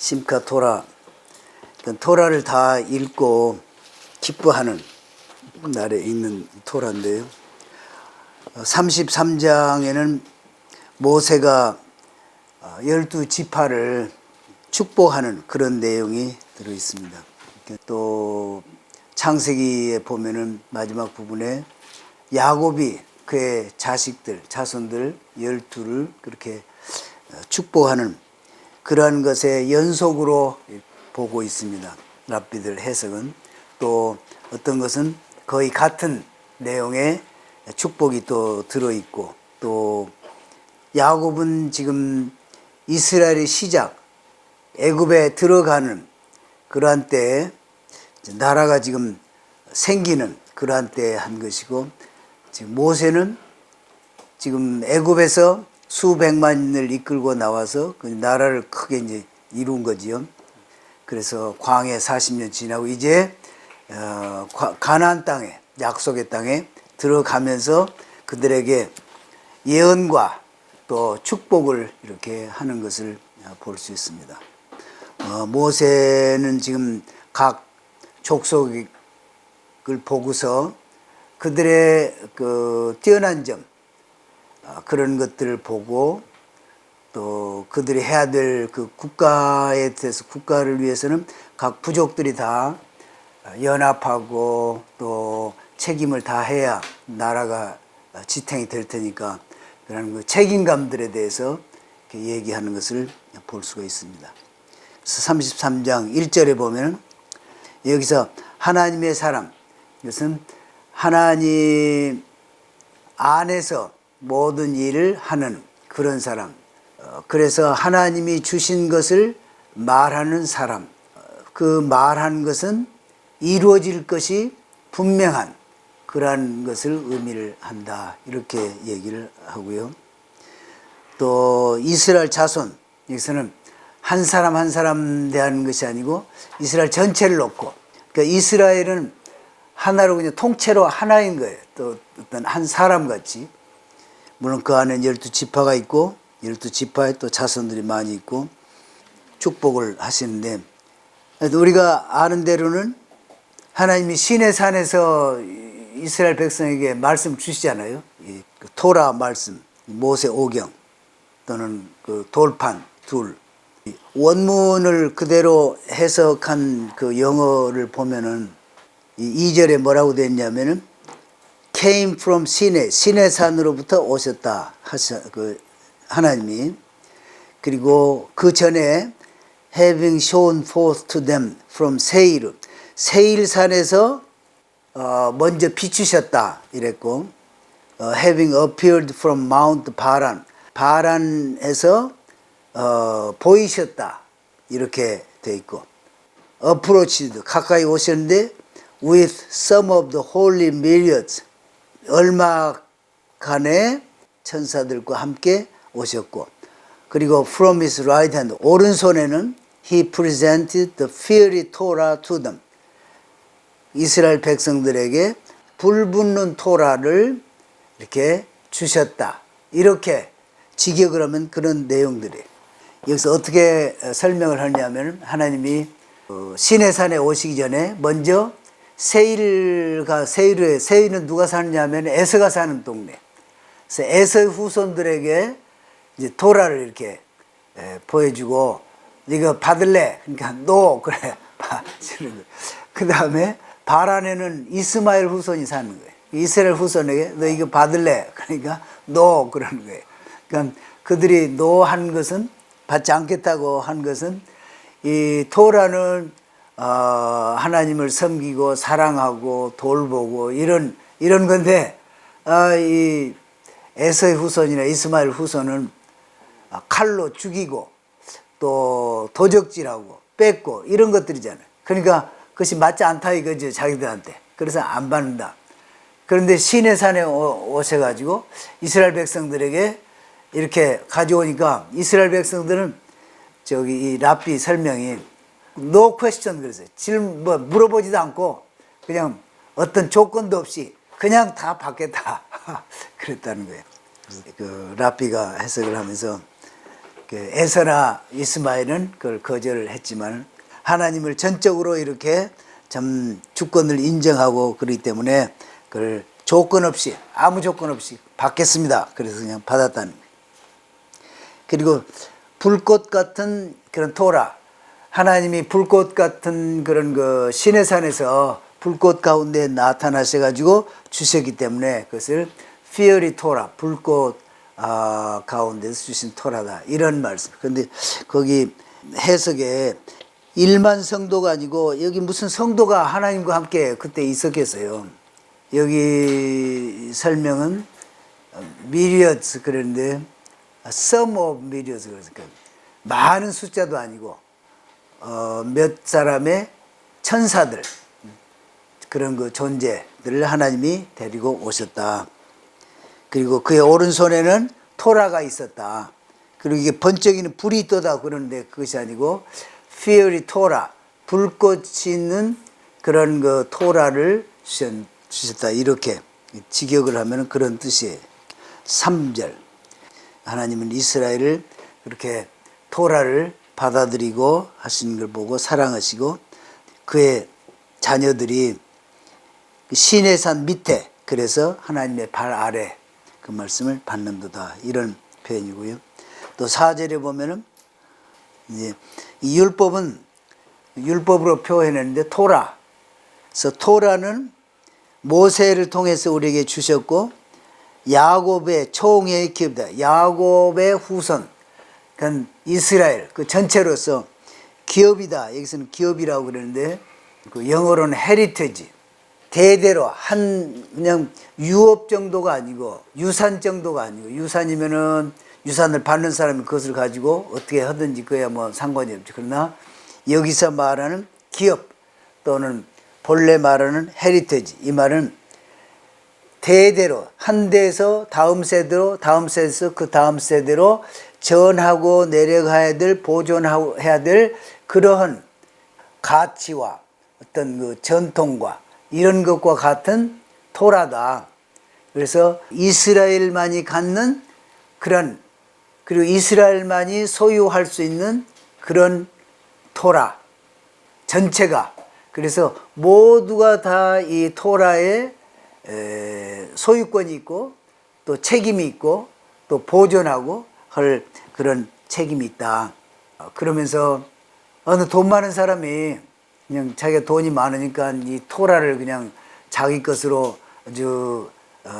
심카 토라, 토라를 다 읽고 기뻐하는 날에 있는 토라인데요. 33장에는 모세가 12지파를 축복하는 그런 내용이 들어 있습니다. 또 창세기에 보면은 마지막 부분에 야곱이 그의 자식들, 자손들 12를 그렇게 축복하는 그러한 것의 연속으로 보고 있습니다. 랍비들 해석은. 또 어떤 것은 거의 같은 내용의 축복이 또 들어있고, 또 야곱은 지금 이스라엘의 시작, 애굽에 들어가는 그러한 때에 나라가 지금 생기는 그러한 때에 한 것이고, 지금 모세는 지금 애굽에서 수백만을 이끌고 나와서 그 나라를 크게 이제 이룬 거지요. 그래서 광해 40년 지나고 이제 가나안 땅에, 약속의 땅에 들어가면서 그들에게 예언과 또 축복을 이렇게 하는 것을 볼 수 있습니다. 모세는 지금 각 족속을 보고서 그들의 그 뛰어난 점, 그런 것들을 보고, 또 그들이 해야 될 그 국가에 대해서, 국가를 위해서는 각 부족들이 다 연합하고 또 책임을 다 해야 나라가 지탱이 될 테니까, 그런 그 책임감들에 대해서 이렇게 얘기하는 것을 볼 수가 있습니다. 그래서 33장 1절에 보면 여기서 하나님의 사람, 이것은 하나님 안에서 모든 일을 하는 그런 사람, 그래서 하나님이 주신 것을 말하는 사람, 그 말한 것은 이루어질 것이 분명한 그러한 것을 의미를 한다, 이렇게 얘기를 하고요. 또 이스라엘 자손, 여기서는 한 사람 한 사람 대하는 것이 아니고 이스라엘 전체를 놓고, 그러니까 이스라엘은 하나로 그냥 통째로 하나인 거예요. 또 어떤 한 사람 같이. 물론 그 안에 12지파가 있고 12지파에 또 자손들이 많이 있고 축복을 하시는데, 우리가 아는 대로는 하나님이 시내산에서 이스라엘 백성에게 말씀 주시잖아요. 이 토라 말씀, 모세 오경 또는 그 돌판 둘. 원문을 그대로 해석한 그 영어를 보면은 이 2절에 뭐라고 되어 있냐면은 came from 시내, 시내산으로부터 오셨다 그 하나님이. 그리고 그 전에 having shown forth to them from 세일, 세일산에서 먼저 비추셨다 이랬고, having appeared from Mount 바란, 바란에서 보이셨다 이렇게 돼 있고, approached 가까이 오셨는데 with some of the holy myriads, 얼마간의 천사들과 함께 오셨고, 그리고 from his right hand, 오른손에는 he presented the fiery Torah to them, 이스라엘 백성들에게 불붙는 토라를 이렇게 주셨다, 이렇게 직역을 하면 그런 내용들이. 여기서 어떻게 설명을 하냐면, 하나님이 시내산에 오시기 전에 먼저 세일은 누가 사느냐면 에서가 사는 동네. 그래서 에서의 후손들에게 이제 토라를 이렇게 보여주고, 이거 받을래? 그러니까 노, 그래. 그 다음에 바란에는 이스마엘 후손이 사는 거예요. 이스라엘 후손에게 너 이거 받을래? 그러니까 노, 그러는 거예요. 그러니까 그들이 노 한 것은, 받지 않겠다고 한 것은, 이 토라는 하나님을 섬기고 사랑하고 돌보고 이런 건데, 이 에서의 후손이나 이스마엘 후손은 칼로 죽이고 또 도적질하고 뺏고 이런 것들이잖아요. 그러니까 그것이 맞지 않다 이거죠, 자기들한테. 그래서 안 받는다. 그런데 시내산에 오셔가지고 이스라엘 백성들에게 이렇게 가져오니까, 이스라엘 백성들은 저기 이 랍비 설명이 no question 그랬어요. 물어보지도 않고 그냥 어떤 조건도 없이 그냥 다 받겠다 그랬다는 거예요. 그 랍비가 해석을 하면서 그 에서나 이스마엘은 그걸 거절을 했지만 하나님을 전적으로 이렇게 참 주권을 인정하고 그렇기 때문에 그걸 조건 없이 아무 조건 없이 받겠습니다. 그래서 그냥 받았다는 거예요. 그리고 불꽃 같은 그런 토라, 하나님이 불꽃 같은 그런 그 시내산에서 불꽃 가운데 나타나셔 가지고 주셨기 때문에 그것을 피어리 토라, 불꽃 가운데서 주신 토라다 이런 말씀. 그런데 거기 해석에 1만 성도가 아니고 여기 무슨 성도가 하나님과 함께 그때 있었겠어요. 여기 설명은 미리어스 그런데 some of millions 그러니까 많은 숫자도 아니고 몇 사람의 천사들 그런 그 존재들을 하나님이 데리고 오셨다. 그리고 그의 오른손에는 토라가 있었다. 그리고 이게 번쩍이는 불이 떠다 그러는데 그것이 아니고 피어리 토라, 불꽃이 있는 그런 그 토라를 주셨다. 이렇게 직역을 하면 그런 뜻이에요. 3절 하나님은 이스라엘을 그렇게 토라를 받아들이고 하시는 걸 보고 사랑하시고 그의 자녀들이 시내산 밑에 그래서 하나님의 발 아래 그 말씀을 받는도다 이런 표현이고요. 또 4절에 보면은 이제 이 율법은 율법으로 표현했는데 토라. 그래서 토라는 모세를 통해서 우리에게 주셨고 야곱의 총회의 기업이다. 야곱의 후손, 그러니까 이스라엘 그 전체로서 기업이다. 여기서는 기업이라고 그러는데 그 영어로는 헤리테지. 대대로 한 그냥 유업 정도가 아니고 유산 정도가 아니고 유산이면은 유산을 받는 사람이 그것을 가지고 어떻게 하든지 그야 뭐 상관이 없죠. 그러나 여기서 말하는 기업 또는 본래 말하는 헤리테지 이 말은 대대로 한 대에서 다음 세대로 다음 세대에서 그 다음 세대로 전하고 내려가야 될 보존해야 될 그러한 가치와 어떤 그 전통과 이런 것과 같은 토라다. 그래서 이스라엘만이 갖는 그런 그리고 이스라엘만이 소유할 수 있는 그런 토라 전체가 그래서 모두가 다 이 토라에 소유권이 있고 또 책임이 있고 또 보존하고 할 그런 책임이 있다. 그러면서 어느 돈 많은 사람이 그냥 자기가 돈이 많으니까 이 토라를 그냥 자기 것으로 아주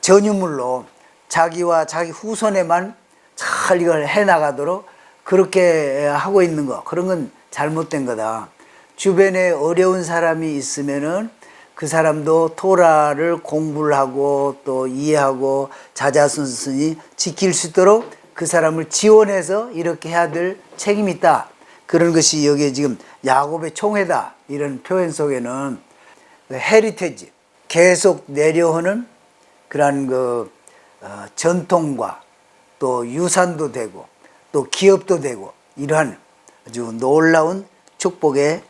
전유물로 자기와 자기 후손에만 잘 이걸 해나가도록 그렇게 하고 있는 거 그런 건 잘못된 거다. 주변에 어려운 사람이 있으면은 그 사람도 토라를 공부를 하고 또 이해하고 자자손손이 지킬 수 있도록 그 사람을 지원해서 이렇게 해야 될 책임이 있다. 그런 것이 여기에 지금 야곱의 총회다. 이런 표현 속에는 헤리테지 계속 내려오는 그런 그 전통과 또 유산도 되고 또 기업도 되고 이러한 아주 놀라운 축복의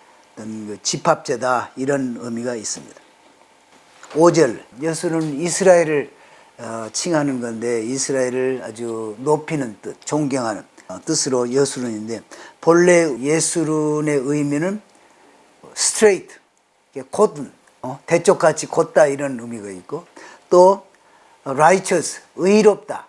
집합제다 이런 의미가 있습니다. 5절 여수는 이스라엘을 칭하는 건데 이스라엘을 아주 높이는 뜻, 존경하는 뜻으로 여수론인데 본래 예수론의 의미는 straight, 곧은 대쪽같이 곧다 이런 의미가 있고 또 righteous, 의롭다.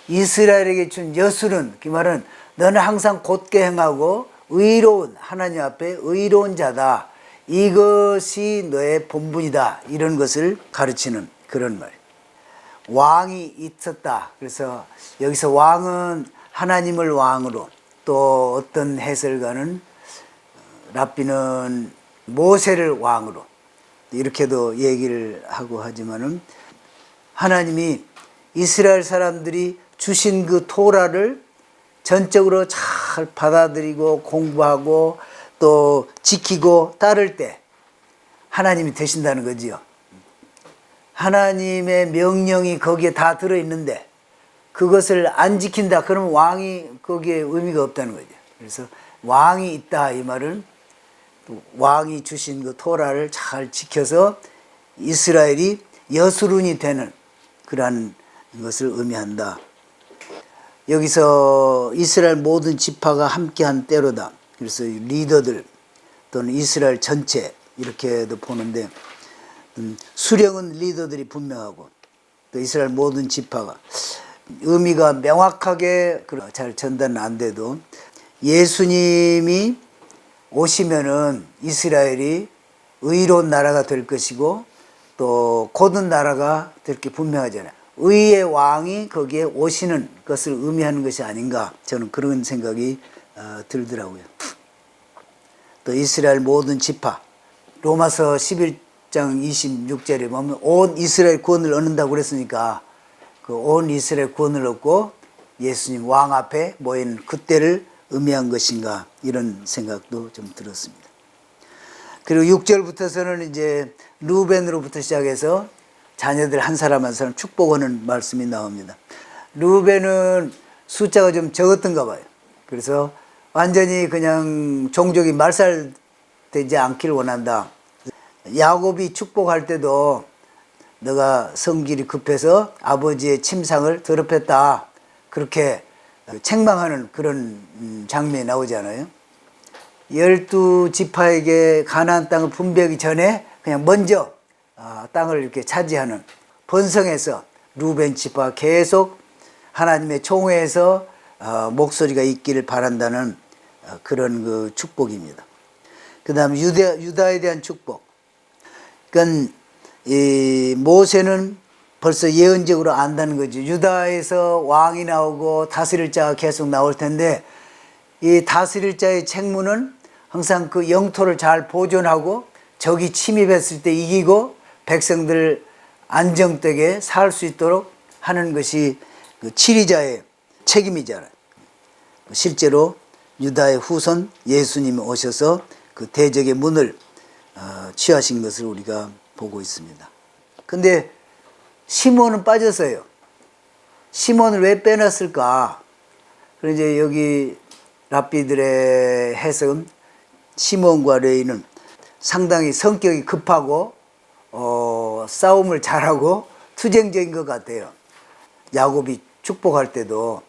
이스라엘에게 준 여수론 그 말은 너는 항상 곧게 행하고 의로운 하나님 앞에 의로운 자다. 이것이 너의 본분이다. 이런 것을 가르치는 그런 말. 왕이 있었다. 그래서 여기서 왕은 하나님을 왕으로 또 어떤 해설가는 랍비는 모세를 왕으로 이렇게도 얘기를 하고 하지만은 하나님이 이스라엘 사람들이 주신 그 토라를 전적으로 잘 받아들이고 공부하고 또 지키고 따를 때 하나님이 되신다는 거지요. 하나님의 명령이 거기에 다 들어있는데 그것을 안 지킨다 그러면 왕이 거기에 의미가 없다는 거죠. 그래서 왕이 있다 이 말은 왕이 주신 그 토라를 잘 지켜서 이스라엘이 여수룬이 되는 그러한 것을 의미한다. 여기서 이스라엘 모든 지파가 함께한 때로다. 그래서 리더들 또는 이스라엘 전체 이렇게도 보는데 수령은 리더들이 분명하고 또 이스라엘 모든 지파가 의미가 명확하게 잘 전달은 안 돼도 예수님이 오시면은 이스라엘이 의로운 나라가 될 것이고 또 곧은 나라가 될 게 분명하잖아요. 의의 왕이 거기에 오시는 것을 의미하는 것이 아닌가, 저는 그런 생각이 들더라고요. 또 이스라엘 모든 지파, 로마서 11장 26절에 보면 온 이스라엘 구원을 얻는다고 그랬으니까 그 온 이스라엘 구원을 얻고 예수님 왕 앞에 모인 그때를 의미한 것인가, 이런 생각도 좀 들었습니다. 그리고 6절부터서는 이제 루벤으로부터 시작해서 자녀들 한 사람 한 사람 축복하는 말씀이 나옵니다. 루벤은 숫자가 좀 적었던가 봐요. 그래서 완전히 그냥 종족이 말살되지 않기를 원한다. 야곱이 축복할 때도 너가 성질이 급해서 아버지의 침상을 더럽혔다, 그렇게 책망하는 그런 장면이 나오잖아요. 12지파에게 가나안 땅을 분배하기 전에 그냥 먼저 땅을 이렇게 차지하는, 번성해서 루벤 지파 계속 하나님의 총회에서 목소리가 있기를 바란다는 그런 그 축복입니다. 그 다음 유다에 대한 축복. 그러니까 이 모세는 벌써 예언적으로 안다는 거죠. 유다에서 왕이 나오고 다스릴 자가 계속 나올 텐데 이 다스릴 자의 책무는 항상 그 영토를 잘 보존하고 적이 침입했을 때 이기고 백성들 안정되게 살 수 있도록 하는 것이 그 치리자의 책임이잖아요. 실제로 유다의 후손 예수님이 오셔서 그 대적의 문을 취하신 것을 우리가 보고 있습니다. 근데 시몬은 빠졌어요. 시몬을 왜 빼놨을까? 그래서 이제 여기 랍비들의 해석은 시몬과 레위는 상당히 성격이 급하고 싸움을 잘하고 투쟁적인 것 같아요. 야곱이 축복할 때도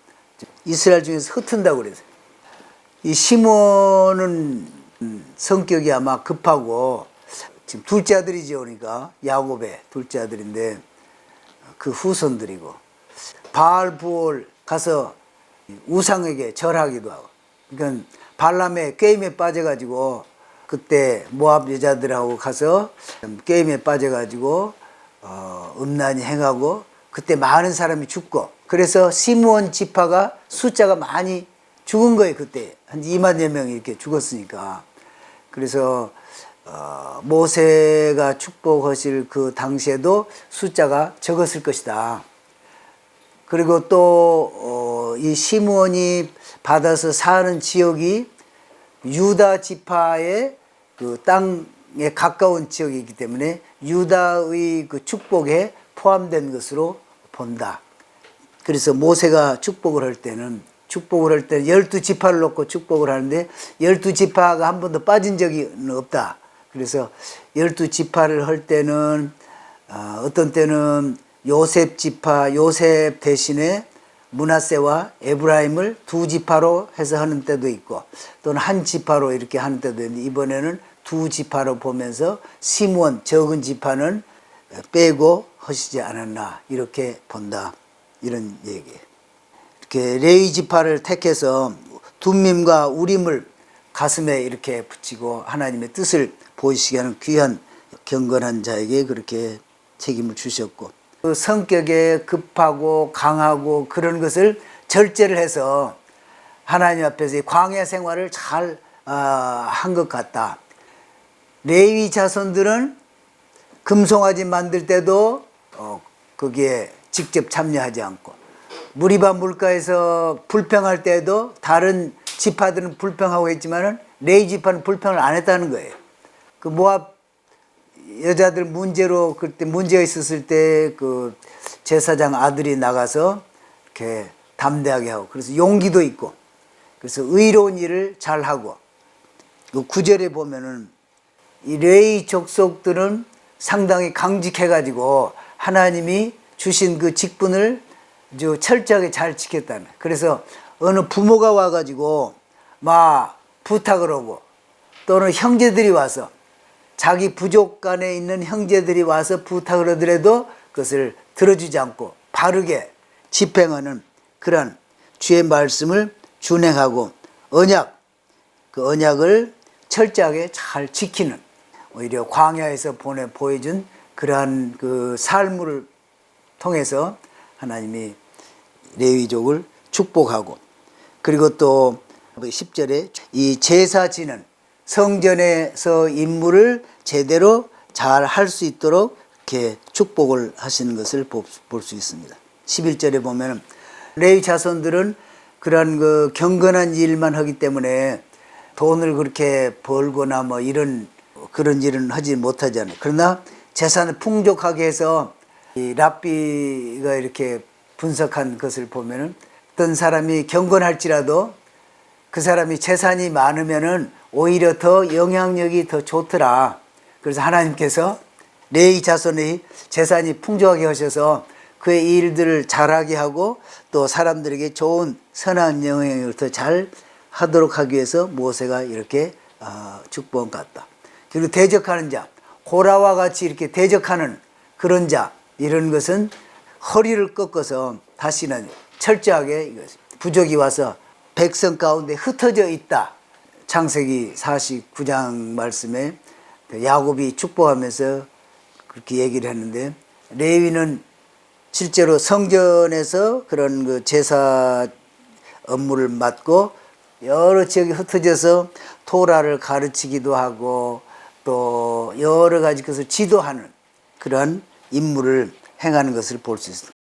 이스라엘 중에서 흩은다고 그랬어요. 이 시몬은 성격이 아마 급하고 지금 둘째 아들이죠. 그러니까 야곱의 둘째 아들인데 그 후손들이고 바알부올 가서 우상에게 절하기도 하고, 그러니까 발람의 게임에 빠져가지고 그때 모압 여자들하고 가서 게임에 빠져가지고 음란히 행하고 그때 많은 사람이 죽고, 그래서 시므온 지파가 숫자가 많이 죽은 거예요. 그때 한 2만여 명이 이렇게 죽었으니까. 그래서 모세가 축복하실 그 당시에도 숫자가 적었을 것이다. 그리고 또 이 시므온이 받아서 사는 지역이 유다 지파의 그 땅에 가까운 지역이기 때문에 유다의 그 축복에 포함된 것으로 본다. 그래서 모세가 축복을 할 때는 12지파를 놓고 축복을 하는데 12지파가 한 번도 빠진 적이 없다. 그래서 12지파를 할 때는 어떤 때는 요셉 지파, 요셉 대신에 므낫세와 에브라임을 2지파로 해서 하는 때도 있고 또는 한 지파로 이렇게 하는 때도 있는데 이번에는 2지파로 보면서 시므온 적은 지파는 빼고 하시지 않았나, 이렇게 본다, 이런 얘기예요. 이렇게 레위 지파를 택해서 둠밈과 우림을 가슴에 이렇게 붙이고 하나님의 뜻을 보이시게 하는 귀한 경건한 자에게 그렇게 책임을 주셨고, 그 성격에 급하고 강하고 그런 것을 절제를 해서 하나님 앞에서 광야 생활을 잘 한 것 같다. 레위 자손들은 금송아지 만들 때도 거기에 직접 참여하지 않고, 무리바 물가에서 불평할 때도 다른 지파들은 불평하고 했지만은 레위 지파는 불평을 안 했다는 거예요. 그 모압 여자들 문제로 그때 문제가 있었을 때 그 제사장 아들이 나가서 이렇게 담대하게 하고, 그래서 용기도 있고, 그래서 의로운 일을 잘 하고, 그 9절에 보면은 이 레위 족속들은 상당히 강직해 가지고 하나님이 주신 그 직분을 아주 철저하게 잘 지켰다는. 그래서 어느 부모가 와가지고 막 부탁을 하고 또는 형제들이 와서 자기 부족 간에 있는 형제들이 와서 부탁을 하더라도 그것을 들어주지 않고 바르게 집행하는 그런 주의 말씀을 준행하고 언약, 그 언약을 철저하게 잘 지키는 오히려 광야에서 보여준 그러한 그 삶을 통해서 하나님이 레위족을 축복하고 그리고 또 10절에 이 제사 지는 성전에서 임무를 제대로 잘 할 수 있도록 이렇게 축복을 하시는 것을 볼 수 있습니다. 11절에 보면 레위 자손들은 그런 그 경건한 일만 하기 때문에 돈을 그렇게 벌거나 뭐 그런 일은 하지 못하잖아요. 그러나 재산을 풍족하게 해서 이 랍비가 이렇게 분석한 것을 보면은 어떤 사람이 경건할지라도 그 사람이 재산이 많으면은 오히려 더 영향력이 더 좋더라. 그래서 하나님께서 레위 자손의 재산이 풍족하게 하셔서 그의 일들을 잘하게 하고 또 사람들에게 좋은 선한 영향력을 더 잘 하도록 하기 위해서 모세가 이렇게 축복한 것 같다. 그리고 대적하는 자, 고라와 같이 이렇게 대적하는 그런 자, 이런 것은 허리를 꺾어서 다시는 철저하게 부족이 와서 백성 가운데 흩어져 있다. 창세기 49장 말씀에 야곱이 축복하면서 그렇게 얘기를 했는데 레위는 실제로 성전에서 그런 그 제사 업무를 맡고 여러 지역에 흩어져서 토라를 가르치기도 하고 또 여러 가지 것을 지도하는 그런 임무를 행하는 것을 볼 수 있습니다.